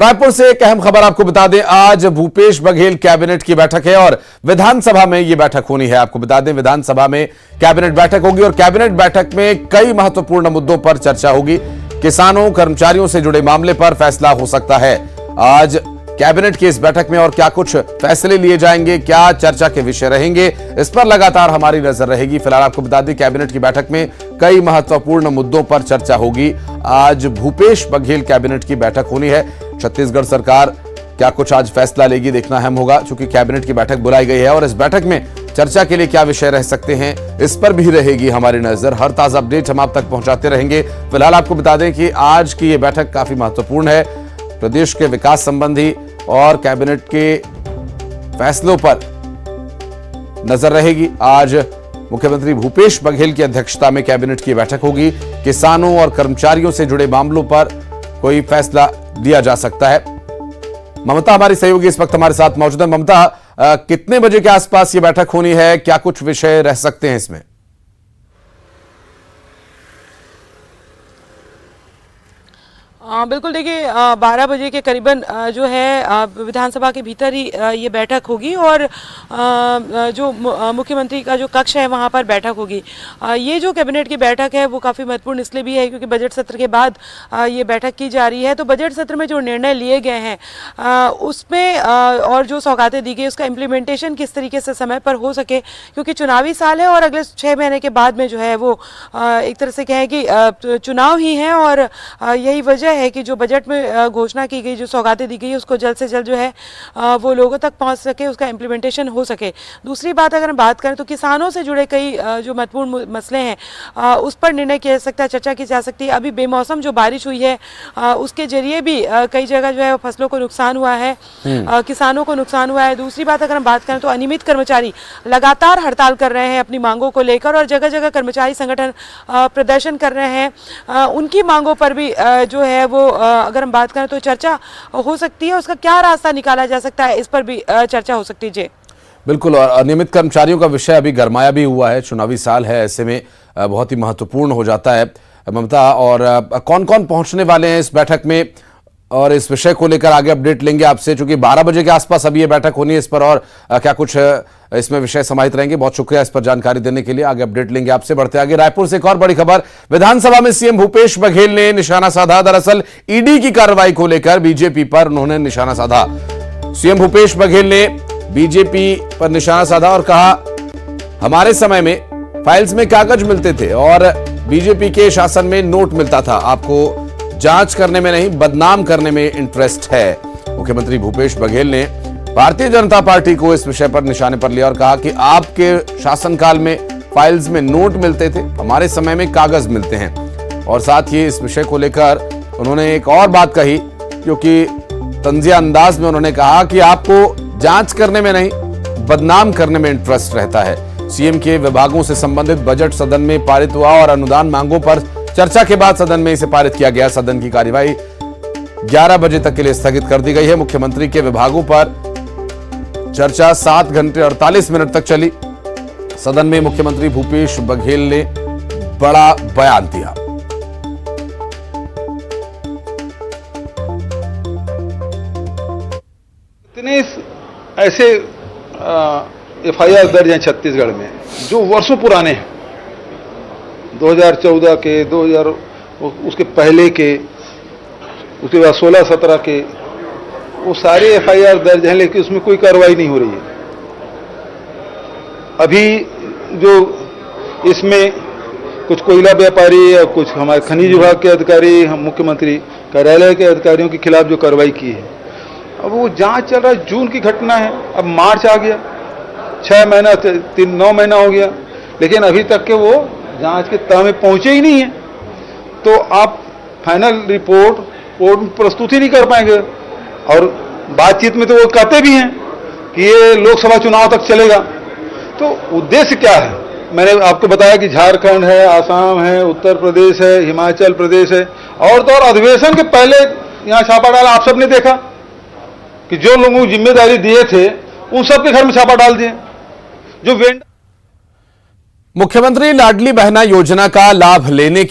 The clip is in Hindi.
रायपुर से एक अहम खबर आपको बता दें। आज भूपेश बघेल कैबिनेट की बैठक है और विधानसभा में यह बैठक होनी है। आपको बता दें विधानसभा में कैबिनेट बैठक होगी और कैबिनेट बैठक में कई महत्वपूर्ण मुद्दों पर चर्चा होगी। किसानों कर्मचारियों से जुड़े मामले पर फैसला हो सकता है। आज कैबिनेट की इस बैठक में और क्या कुछ फैसले लिए जाएंगे, क्या चर्चा के विषय रहेंगे, इस पर लगातार हमारी नजर रहेगी। फिलहाल आपको बता दें कैबिनेट की बैठक में कई महत्वपूर्ण मुद्दों पर चर्चा होगी। आज भूपेश बघेल कैबिनेट की बैठक होनी है। छत्तीसगढ़ सरकार क्या कुछ आज फैसला लेगी, देखना अहम होगा, क्योंकि कैबिनेट की बैठक बुलाई गई है और इस बैठक में चर्चा के लिए क्या विषय रह सकते हैं, इस पर भी रहेगी हमारी नजर। हर ताजा अपडेट हम आप तक पहुंचाते रहेंगे। फिलहाल आपको बता दें कि आज की यह बैठक काफी महत्वपूर्ण है। प्रदेश के विकास संबंधी और कैबिनेट के फैसलों पर नजर रहेगी। आज मुख्यमंत्री भूपेश बघेल की अध्यक्षता में कैबिनेट की बैठक होगी। किसानों और कर्मचारियों से जुड़े मामलों पर कोई फैसला लिया जा सकता है। ममता हमारी सहयोगी इस वक्त हमारे साथ मौजूद है। ममता, कितने बजे के आसपास ये बैठक होनी है, क्या कुछ विषय रह सकते हैं इसमें? बिल्कुल, देखिए 12 बजे के करीबन जो है विधानसभा के भीतर ही ये बैठक होगी और जो मुख्यमंत्री का जो कक्ष है वहाँ पर बैठक होगी। ये जो कैबिनेट की बैठक है वो काफ़ी महत्वपूर्ण इसलिए भी है क्योंकि बजट सत्र के बाद ये बैठक की जा रही है। तो बजट सत्र में जो निर्णय लिए गए हैं उसमें और जो सौगातें दी गई उसका इम्प्लीमेंटेशन किस तरीके से समय पर हो सके, क्योंकि चुनावी साल है और अगले 6 महीने के बाद में जो है वो एक तरह से कहें कि चुनाव ही है और यही वजह है कि जो बजट में घोषणा की गई, जो सौगातें दी गई, उसको जल्द से जल्द जो है वो लोगों तक पहुंच सके, उसका इम्प्लीमेंटेशन हो सके। दूसरी बात अगर हम बात करें तो किसानों से जुड़े कई जो महत्वपूर्ण मसले हैं उस पर निर्णय किया जा सकता है, चर्चा की जा सकती है। अभी बेमौसम जो बारिश हुई है उसके जरिए भी कई जगह जो है फसलों को नुकसान हुआ है, किसानों को नुकसान हुआ है। दूसरी बात अगर हम बात करें तो अनियमित कर्मचारी लगातार हड़ताल कर रहे हैं अपनी मांगों को लेकर और जगह जगह कर्मचारी संगठन प्रदर्शन कर रहे हैं। उनकी मांगों पर भी जो है वो अगर हम बात करें तो चर्चा हो सकती है। उसका क्या रास्ता निकाला जा सकता है, इस पर भी चर्चा हो सकती है। जी बिल्कुल, और अनियमित कर्मचारियों का विषय अभी गरमाया भी हुआ है। चुनावी साल है, ऐसे में बहुत ही महत्वपूर्ण हो जाता है। ममता, और कौन कौन पहुंचने वाले हैं इस बैठक में और इस विषय को लेकर आगे अपडेट लेंगे आपसे, क्योंकि 12 बजे के आसपास अभी ये बैठक होनी है। इस पर और क्या कुछ इसमें विषय समाहित रहेंगे। बहुत शुक्रिया इस पर जानकारी देने के लिए। आगे अपडेट लेंगे आपसे। बढ़ते आगे, रायपुर से एक और बड़ी खबर। विधानसभा में सीएम भूपेश बघेल ने निशाना साधा। दरअसल ईडी की कार्रवाई को लेकर बीजेपी पर उन्होंने निशाना साधा। सीएम भूपेश बघेल ने बीजेपी पर निशाना साधा और कहा, हमारे समय में फाइल्स में कागज मिलते थे और बीजेपी के शासन में नोट मिलता था। आपको जांच करने में नहीं, बदनाम करने में इंटरेस्ट है। मुख्यमंत्री भूपेश बघेल ने भारतीय जनता पार्टी को इस विषय पर निशाने पर लिया और कहा कि आपके शासनकाल में फाइल्स में नोट मिलते थे, हमारे समय में कागज मिलते हैं। और साथ ही इस विषय को लेकर उन्होंने एक और बात कही, क्योंकि तंजिया अंदाज में उन्होंने कहा कि आपको जांच करने में नहीं, बदनाम करने में इंटरेस्ट रहता है। सीएम के विभागों से संबंधित बजट सदन में पारित हुआ और अनुदान मांगों पर चर्चा के बाद सदन में इसे पारित किया गया। सदन की कार्यवाही 11 बजे तक के लिए स्थगित कर दी गई है। मुख्यमंत्री के विभागों पर चर्चा 7 घंटे 48 मिनट तक चली। सदन में मुख्यमंत्री भूपेश बघेल ने बड़ा बयान दिया। इतने ऐसे एफआईआर दर्ज हैं छत्तीसगढ़ में जो वर्षों पुराने हैं, 2014 के, 2000 उसके पहले के, उसके बाद 16-17 के, वो सारे एफआईआर दर्ज हैं, लेकिन उसमें कोई कार्रवाई नहीं हो रही है। अभी जो इसमें कुछ कोयला व्यापारी या कुछ हमारे खनिज विभाग के अधिकारी, हम मुख्यमंत्री कार्यालय के अधिकारियों के खिलाफ जो कार्रवाई की है, अब वो जांच चल रहा है। जून की घटना है, अब मार्च आ गया, 6 महीना 9 महीना हो गया, लेकिन अभी तक के वो जांच के तह में पहुंचे ही नहीं है। तो आप फाइनल रिपोर्ट प्रस्तुत ही नहीं कर पाएंगे। और बातचीत में तो वो कहते भी हैं कि ये लोकसभा चुनाव तक चलेगा। तो उद्देश्य क्या है? मैंने आपको बताया कि झारखंड है, आसाम है, उत्तर प्रदेश है, हिमाचल प्रदेश है, और तो और अधिवेशन के पहले यहाँ छापा डाला। आप सबने देखा कि जो लोगों को जिम्मेदारी दिए थे उन सबके घर में छापा डाल दिए। जो मुख्यमंत्री लाडली बहना योजना का लाभ लेने के